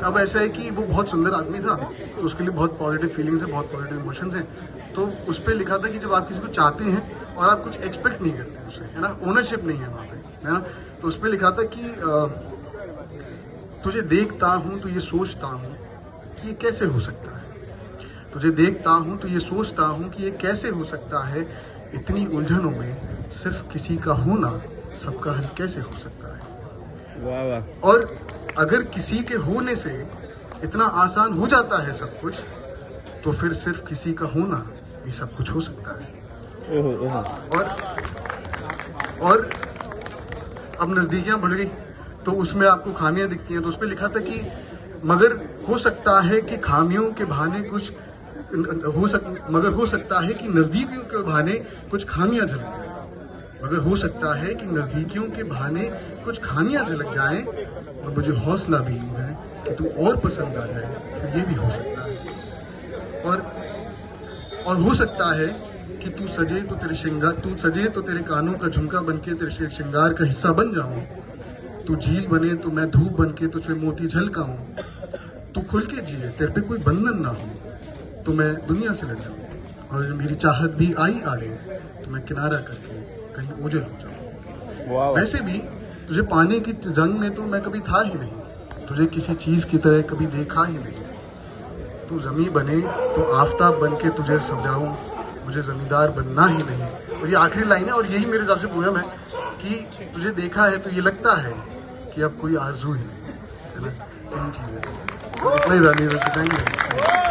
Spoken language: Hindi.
अब ऐसा है कि वो बहुत सुंदर आदमी था, तो उसके लिए बहुत पॉजिटिव फीलिंग्स है, बहुत पॉजिटिव इमोशंस हैं। तो उस पर लिखा था कि जब आप किसी को चाहते हैं और आप कुछ एक्सपेक्ट नहीं करते उससे, है ना, ओनरशिप नहीं है वहाँ पे, है ना, तो उस पर लिखा था कि तुझे देखता हूँ तो ये सोचता हूँ कि ये कैसे हो सकता है, तुझे देखता हूँ तो ये सोचता हूँ कि ये कैसे हो सकता है, इतनी उलझनों में सिर्फ किसी का होना सबका हल कैसे हो सकता है। वाह वाह। और अगर किसी के होने से इतना आसान हो जाता है सब कुछ, तो फिर सिर्फ किसी का होना ये सब कुछ हो सकता है। ओहो ओहो। और अब नज़दीकियाँ बढ़ गई तो उसमें आपको खामियां दिखती हैं, तो उस पर लिखा था कि मगर हो सकता है कि खामियों के बहाने कुछ मगर हो सकता है कि नज़दीकियों के बहाने कुछ खामियां झलक जाए, मगर हो सकता है कि नज़दीकियों के बहाने कुछ खामियां झलक जाएं, और मुझे हौसला भी यूँ है कि तू और पसंद आ जाए, फिर ये भी हो सकता है। और हो सकता है कि तू सजे तो तेरे कानों का झुमका बनके तेरे श्रृंगार का हिस्सा बन जाऊं, तू झील बने तो मैं धूप बनके तुझ पे मोती झलकाऊं, तू खुल के जिए तेरे पे कोई बंधन ना हो, तो मैं दुनिया से लड़ जाऊं, और मेरी चाहत भी आई आड़े तो मैं किनारा करके कहीं ओझल हो जाऊं। वैसे भी तुझे पाने की जंग में तो मैं कभी था ही नहीं, तुझे किसी चीज की तरह कभी देखा ही नहीं, तू जमी बने तो आफताब बन के तुझे सजाऊं, मुझे जमींदार बनना ही नहीं। और ये आखिरी लाइन है, और यही मेरे हिसाब से पोयम है कि तुझे देखा है तो ये लगता है कि अब कोई आरज़ू ही नहीं, है ना, तीन चीज़ें। इतना ही था, थैंक यू।